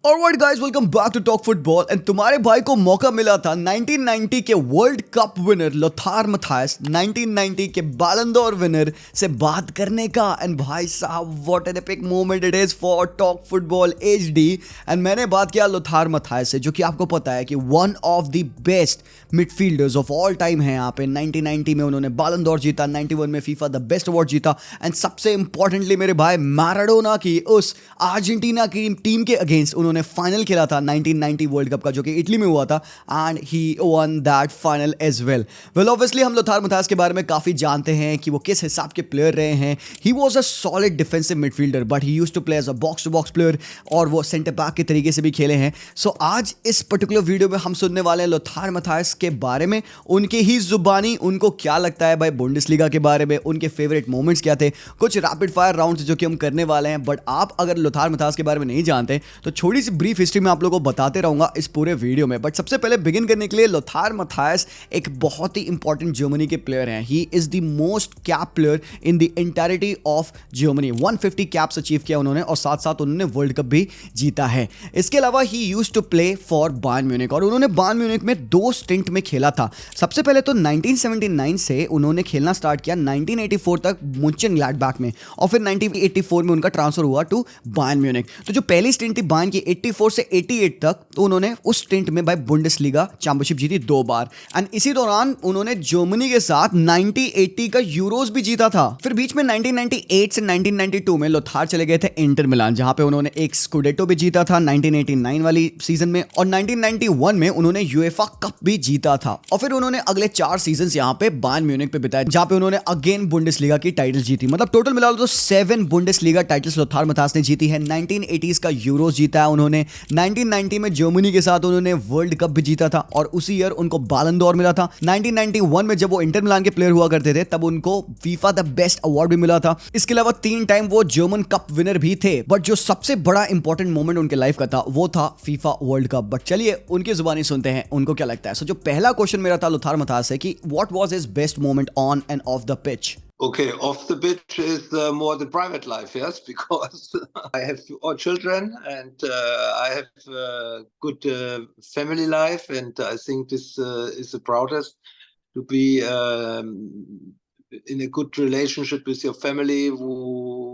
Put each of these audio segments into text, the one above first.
Alright guys, welcome back to talk football. And तुम्हारे भाई को मौका मिला था 1990 के World Cup winner Lothar Matthaus, 1990 के बैलन डोर विनर से बात करने का। एंड भाई साहब, what an epic moment it is for talk football HD. And मैंने बात किया लोथार मथायस से, जो कि आपको पता है कि one of the best midfielders of all time है। यहाँ पे 1990 में उन्होंने बैलन डोर जीता, 91 में फीफा द बेस्ट अवार्ड जीता, एंड सबसे इंपॉर्टेंटली मेरे भाई मैराडोना की उस अर्जेंटीना की टीम के अगेंस्ट उन्होंने फाइनल खेला था 1990 वर्ल्ड कप का, जो कि इटली में हुआ था। And he won that final as well. Obviously हम लोथार मथायस के बारे में काफी जानते हैं कि वो किस हिसाब के प्लेयर रहे हैं। He was a solid defensive midfielder, but he used to play as a box to box player, और वो सेंटर बैक के तरीके से भी खेले हैं। सो आज इस पर्टिकुलर वीडियो में हम सुनने वाले हैं लोथार मथायस के बारे में, उनके ही जुबानी उनको क्या लगता है भाई बुंडेसलीगा के बारे में, उनके फेवरेट मोमेंट्स क्या थे, कुछ रैपिड फायर राउंड्स जो कि हम करने वाले हैं। बट आप अगर लोथार मथायस के बारे में नहीं जानते तो छोटी सी ब्रीफ हिस्ट्री में आप लोगों को बताते रहूंगा इस पूरे वीडियो में। बट सबसे पहले बिगिन करने के लिए, लोथार मथायस एक बहुत ही इंपॉर्टेंट जर्मनी के प्लेयर हैं। He is the most cap player in the entirety of Germany. 150 caps achieve किया उन्होंने, और साथ साथ उन्होंने वर्ल्ड कप भी जीता है। इसके अलावा he used to play for Bayern Munich, और उन्होंने बायर्न म्यूनिख में 2 स्टिंट में खेला था। सबसे पहले तो 1979 से उन्होंने खेलना स्टार्ट किया 1984 तक मुंचेनग्लाडबाख में, और फिर 1984 में उनका ट्रांसफर हुआ टू बायर्न म्यूनिख। तो जो पहली स्टिंट थी बायर्न की 84 से 88 तक, तो उन्होंने उस स्टिंट में भाई बुंडेसलीगा चैंपियनशिप जीती 2 बार। एंड इसी दौरान उन्होंने जर्मनी के साथ 1980 का यूरोज भी जीता था। फिर बीच में 1998 से 1992 में लोथार चले गए थे इंटर मिलान, जहां पे उन्होंने एक स्कूडेटो भी जीता था 1989 वाली सीजन में, और 1991 में उन्होंने यूएफा कप भी जीता था। और फिर उन्होंने अगले 4 सीजन यहां पे बायर्न म्यूनिख पे बिताए, जहां पे उन्होंने अगेन बुंडेसलीगा की टाइटल जीती। मतलब टोटल मिला तो 7 बुंडेसलीगा टाइटल्स लोथार मथायस ने जीती है। 1980s का यूरोज जीता है उन्होंने, 1990 में जर्मनी के साथ उन्होंने वर्ल्ड कप भी जीता था, और उसी ईयर उनको बैलन डोर मिला था। 1991 में जब वो इंटर मिलान के प्लेयर हुआ करते थे, तब उनको फीफा द बेस्ट अवार्ड भी मिला था। इसके अलावा 3 टाइम वो जर्मन कप विनर भी थे। बट जो सबसे बड़ा इंपॉर्टेंट मोमेंट उनके लाइफ का था वो था फीफा वर्ल्ड कप। बट चलिए उनकी जुबानी सुनते हैं उनको क्या लगता है। सो जो पहला क्वेश्चन मेरा था लोथार मथायस से कि what was his best moment on end of the pitch. Okay, off the pitch is more the private life, yes, because I have all children and I have good family life, and I think this is the proudest to be in a good relationship with your family, who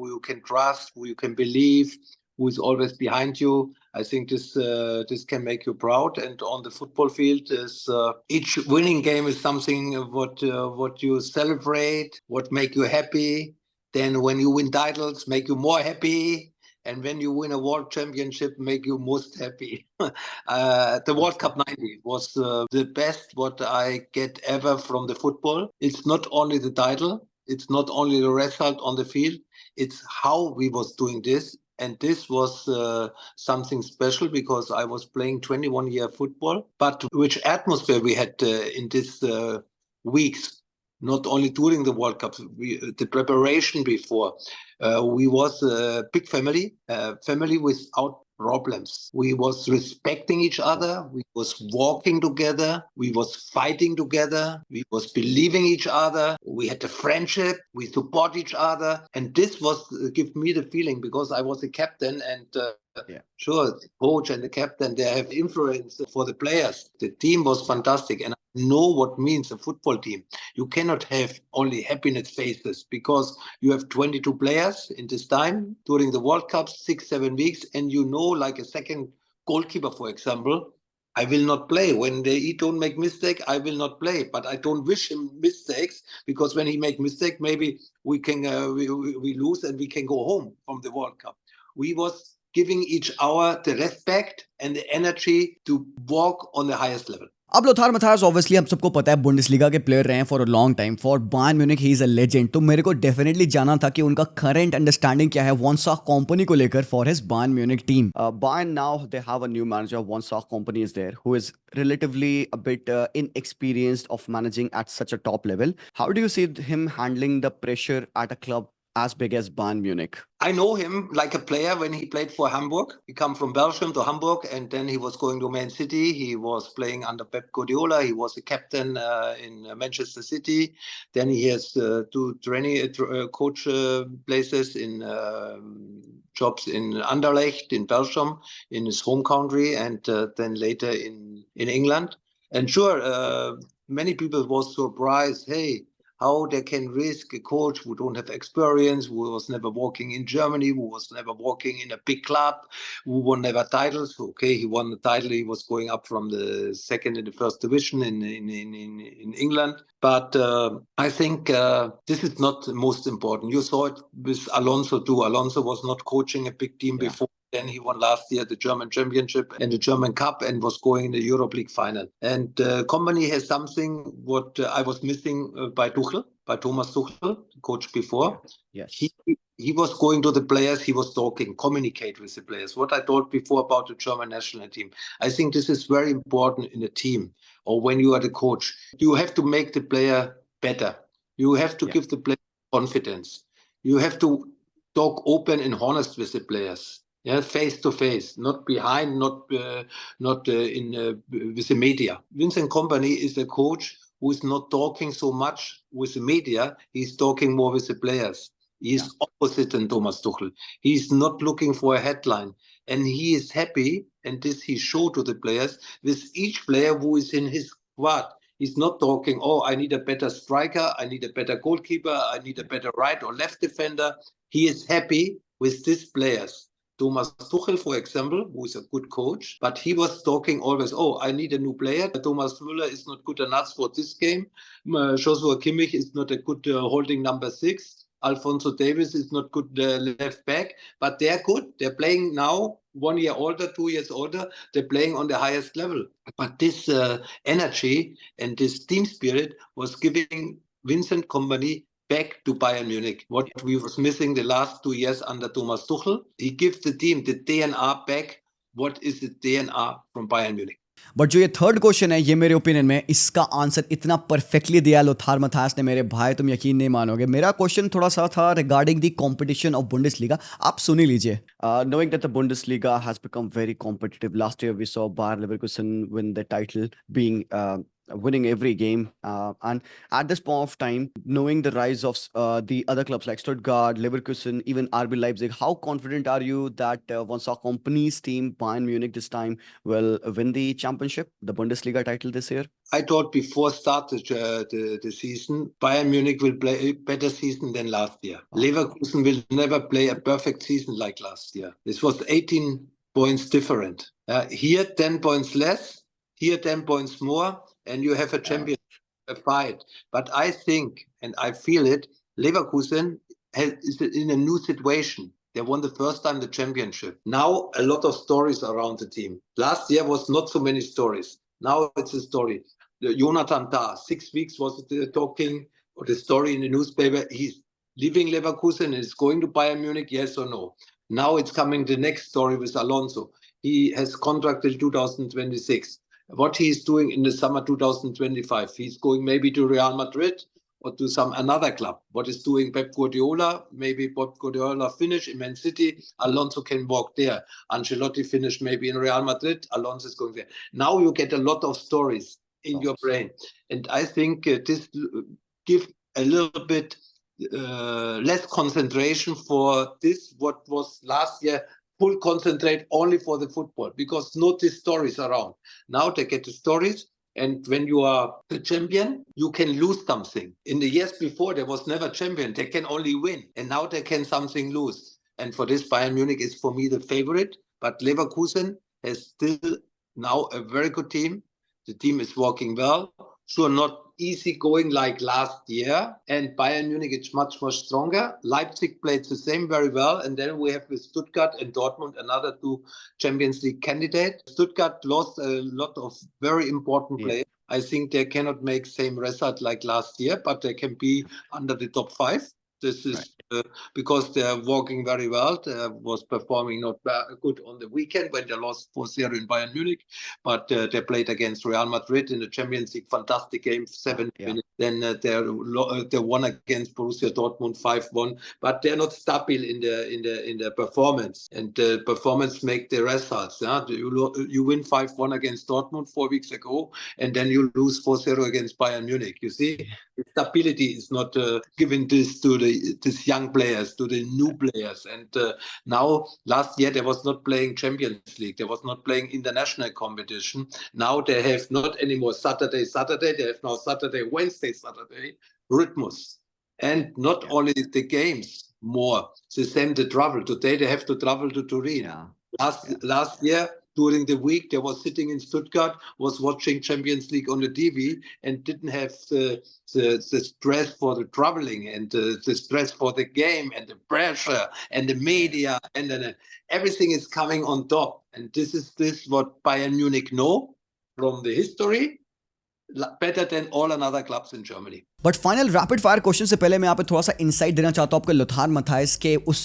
you can trust, who you can believe, who is always behind you. I think this can make you proud. And on the football field, is each winning game is something what you celebrate, what make you happy. Then when you win titles, make you more happy. And when you win a world championship, make you most happy. The World Cup 90 was the best what I get ever from the football. It's not only the title, it's not only the result on the field, it's how we was doing this. And this was something special, because I was playing 21-year football, but which atmosphere we had in these weeks, not only during the World Cup, the preparation before. We was a big family without problems. We was respecting each other. We was walking together. We was fighting together. We was believing each other. We had a friendship. We support each other. And this was give me the feeling, because I was a captain, and sure, the coach and the captain, they have influence for the players. The team was fantastic, and I know what means a football team. You cannot have only happiness faces, because you have 22 players in this time during the World Cup, 6-7 weeks, and you know, like a second goalkeeper, for example, I will not play when he don't make mistake. I will not play, but I don't wish him mistakes, because when he make mistake, maybe we can we lose and we can go home from the World Cup. We was giving each other the respect and the energy to walk on the highest level. अब Lothar Matthias obviously हम सबको पता है Bundesliga के player रहे हैं for a long time for Bayern Munich. He is a legend. तो मेरे को डेफिनेटली जाना था कि उनका करंट अंडरस्टैंडिंग क्या है वॉनसाक कंपनी को लेकर for his Bayern Munich team. Bayern now they have a new manager, Vincent Kompany is there, who is relatively a bit inexperienced of managing at such a top level. How do you see him handling the pressure at a club as big as Bayern Munich? I know him like a player when he played for Hamburg. He come from Belgium to Hamburg, and then he was going to Man City. He was playing under Pep Guardiola. He was a captain in Manchester City. Then he has two coach places in jobs in Anderlecht in Belgium, in his home country, and then later in England. And sure, many people was surprised. Hey, how they can risk a coach who don't have experience, who was never working in Germany, who was never working in a big club, who won never titles. Okay, he won the title. He was going up from the second and the first division in England. But I think this is not the most important. You saw it with Alonso too. Alonso was not coaching a big team before. Then he won last year the German Championship and the German Cup and was going in the Europe League final. And Kompany has something what I was missing by Tuchel, by Thomas Tuchel, coach before. Yes. He was going to the players, he was talking, communicate with the players. What I told before about the German national team. I think this is very important in a team or when you are the coach. You have to make the player better. You have to give the player confidence. You have to talk open and honest with the players. Yeah, face to face, not behind, not with the media. Vincent Kompany is a coach who is not talking so much with the media. He's talking more with the players. He's opposite than Thomas Tuchel. He's not looking for a headline, and he is happy. And this he showed to the players with each player who is in his squad. He's not talking, oh, I need a better striker, I need a better goalkeeper, I need a better right or left defender. He is happy with these players. Thomas Tuchel, for example, who is a good coach, but he was talking always, oh, I need a new player. Thomas Müller is not good enough for this game. Joshua Kimmich is not a good holding number 6. Alphonso Davies is not good left back, but they're good. They're playing now 1 year older, 2 years older. They're playing on the highest level. But this energy and this team spirit was giving Vincent Kompany back to Bayern Munich. What we was missing the last 2 years under Thomas Tuchel. He gives the team the DNA back. What is the DNA from Bayern Munich? But जो ये third question है, ये मेरे opinion में इसका answer इतना perfectly दिया Lothar मथास ने मेरे भाई, तुम यकीन नहीं मानोगे. मेरा क्वेश्चन थोड़ा सा था regarding the competition of Bundesliga. आप सुन ही लीजिए. Knowing that the Bundesliga has become very competitive, last year we saw Bayer Leverkusen win the title, being winning every game, and at this point of time, knowing the rise of the other clubs like Stuttgart, Leverkusen, even RB Leipzig, how confident are you that once our company's team Bayern Munich this time will win the championship, the Bundesliga title this year? I thought before start the season, Bayern Munich will play a better season than last year. Leverkusen will never play a perfect season like last year. This was 18 points different. Here 10 points less, here 10 points more, and you have a champion fight. But I think, and I feel it, Leverkusen is in a new situation. They won the first time the championship. Now a lot of stories around the team. Last year was not so many stories. Now it's a story. Jonathan Tah, 6 weeks was talking, or the story in the newspaper. He's leaving Leverkusen and is going to Bayern Munich, yes or no? Now it's coming the next story with Alonso. He has contracted 2026. What he's doing in the summer 2025. He's going maybe to Real Madrid or to some another club. What is doing Pep Guardiola? Maybe Pep Guardiola finish in Man City. Alonso can walk there. Ancelotti finished maybe in Real Madrid. Alonso is going there. Now you get a lot of stories in your brain. And I think this gives a little bit less concentration for this, what was last year, full concentrate only for the football, because not the stories around. Now they get the stories, and when you are the champion, you can lose something. In the years before, there was never champion. They can only win, and now they can something lose. And for this, Bayern Munich is for me the favorite, but Leverkusen has still now a very good team. The team is working well. Sure, not easy going like last year. And Bayern Munich is much, much stronger. Leipzig played the same very well. And then we have with Stuttgart and Dortmund another 2 Champions League candidates. Stuttgart lost a lot of very important players. I think they cannot make same result like last year, but they can be under the top 5. This Right. is because they're working very well. They was performing not good on the weekend when they lost 4-0 in Bayern Munich, but they played against Real Madrid in the Champions League. Fantastic game, 7 minutes. Then they won against Borussia Dortmund 5-1, but they're not stable in the performance, and the performance make the results. Yeah? You win 5-1 against Dortmund 4 weeks ago, and then you lose 4-0 against Bayern Munich. You see, the stability is not given this to these young players, to the new players. And now, last year, they was not playing Champions League. They was not playing international competition. Now they have not anymore Saturday. They have now Saturday, Saturday rhythms. And not only the games, more. The same the travel. Today they have to travel to Turin. Last year, during the week, they was sitting in Stuttgart, was watching Champions League on the TV, and didn't have the stress for the traveling and the stress for the game and the pressure and the media, and then everything is coming on top. And this is what Bayern Munich know from the history, better than all another clubs in Germany. But final rapid fire question से पहले मैं यहाँ पे थोड़ा सा insight देना चाहता हूँ आपको लोथार मथायस के उस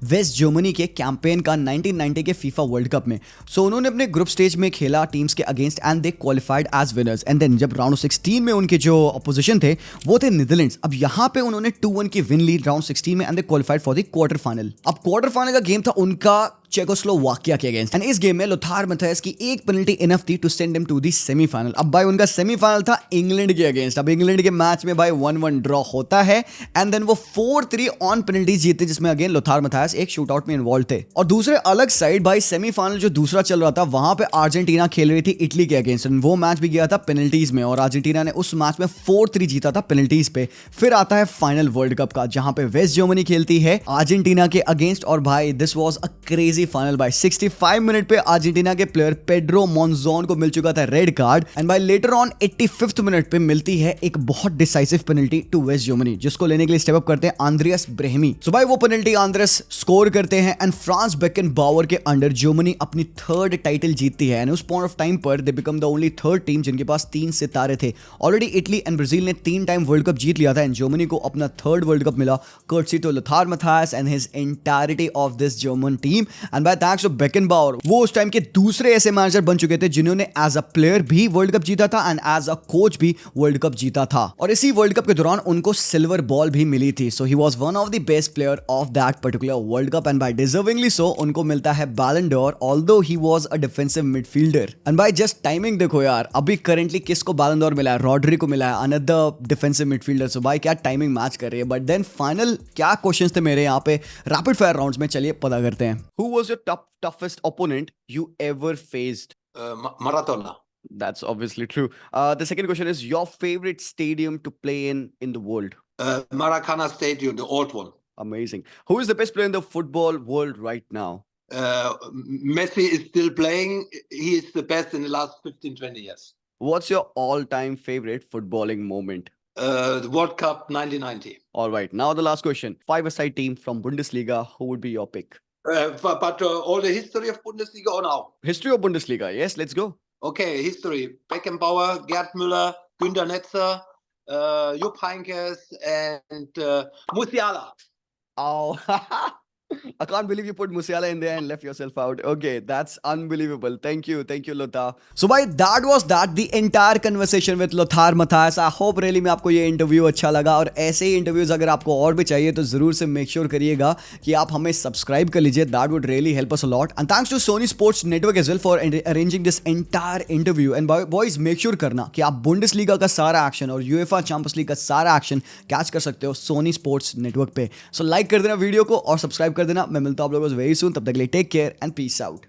वेस्ट जर्मनी के कैंपेन का 1990 के फीफा वर्ल्ड कप में। सो उन्होंने अपने ग्रुप स्टेज में खेला टीम्स के against and they qualified as winners, and then जब राउंड 16 में उनके जो अपोजिशन थे वो थे नीदरलैंड्स। अब यहाँ पे उन्होंने 2-1 की विन ली राउंड 16 में and they qualified for the quarter final. अब क्वार्टर फाइनल का गेम था उनका चेकोस्लोवाकिया के अगेंस्ट, एंड इस गेम में लोथार मथायस की एक पेनल्टी इनफ थी to send him to the semifinal. अब भाई उनका सेमीफाइनल था इंग्लैंड के अगेंस्ट। अब इंग्लैंड के मैच में भाई 1-1 ड्रॉ होता है एंड देन वो 4-3 ऑन पेनल्टीज जीते, जिसमें अगेन लोथार मथायस एक शूट आउट में इन्वॉल्व थे। और दूसरे अलग साइड भाई सेमीफाइनल जो दूसरा चल रहा था वहां पे अर्जेंटीना खेल रही थी इटली के अगेंस्ट, वो मैच भी गया था पेनल्टीज में और अर्जेंटीना ने उस मैच में 4-3 जीता था पेनल्टीज पे। फिर आता है फाइनल वर्ल्ड कप का जहां पे वेस्ट जर्मनी खेलती है अर्जेंटीना के अगेंस्ट, और भाई this was a crazy final. भाई 65 मिनट पे अर्जेंटीना के प्लेयर पेड्रो मोंजोन को मिल चुका था रेड कार्ड, एंड भाई लेटर ऑन 85th मिनट पे मिलती है एक बहुत decisive penalty to West Germany, जिसको लेने के लिए स्टेप अप करते हैं आंद्रियास ब्रेहमी। सो भाई वो पेनल्टी आंद्रियास स्कोर करते हैं एंड फ्रांस बेकनबावर के अंडर जर्मनी अपनी थर्ड टाइटल जीतती है। एंड उस पॉइंट ऑफ टाइम पर they become the only third team जिनके पास 3 सितारे थे। ऑलरेडी इटली एंड ब्राजील ने 3 टाइम वर्ल्ड कप जीत लिया था एंड जर्मनी को अपना थर्ड वर्ल्ड कप मिला courtesy to Lothar Matthaus and his entirety of this German team. And by thanks to Beckenbauer वो उस टाइम के दूसरे ऐसे मैनेजर बन चुके थे जिन्होंने एज अ प्लेयर भी वर्ल्ड कप जीता था एंड एज अ कोच भी वर्ल्ड कप जीता था। और इसी वर्ल्ड कप के दौरान उनको सिल्वर बॉल भी मिली थी। So he was one of the best player of that particular world cup and by deservingly so उनको मिलता है Ballon d'Or, although he was a defensive midfielder. And by just timing देखो यार, अभी currently किसको बैलन डोर मिला है? रॉड्री को मिला है, अनदर डिफेंसिव मिडफील्डर। सो भाई क्या टाइमिंग मैच कर रही है। बट देन फाइनल क्या क्वेश्चंस थे मेरे यहाँ पे रैपिड फायर राउंड्स में, चलिए पता करते हैं। Who was your toughest opponent you ever faced? Maradona. That's obviously true. The second question is your favorite stadium to play in the world? Maracana Stadium, the old one. Amazing. Who is the best player in the football world right now? Messi is still playing. He is the best in the last 15-20 years. What's your all-time favorite footballing moment? The World Cup 1990. All right. Now the last question. 5-a-side team from Bundesliga. Who would be your pick? But all the history of Bundesliga or now? History of Bundesliga. Yes, let's go. Okay, history. Beckenbauer, Gerd Müller, Günter Netzer, Jupp Heynckes, and Musiala. Oh, I can't believe you put Musiala in there and left yourself out. Okay, that's unbelievable. Thank you, Lothar. So भाई that was the entire conversation with Lothar Matthaus. I hope really में आपको ये interview अच्छा लगा, और ऐसे ही interviews अगर आपको और भी चाहिए तो जरूर से मेक श्योर करिएगा कि आप हमें सब्सक्राइब कर लीजिए. That would really help us a lot. And thanks to Sony Sports Network as well for arranging this entire interview. And boys, make sure करना कि आप बुंडेसलीगा का सारा एक्शन और यूएफए चैंपियंस लीग का सारा एक्शन कैच कर सकते हो सोनी स्पोर्ट्स नेटवर्क पे. सो लाइक कर देना वीडियो को और सब्सक्राइब कर देना. मैं मिलता हूं आप लोगों से वेरी सून. तब तक के लिए take care and peace out.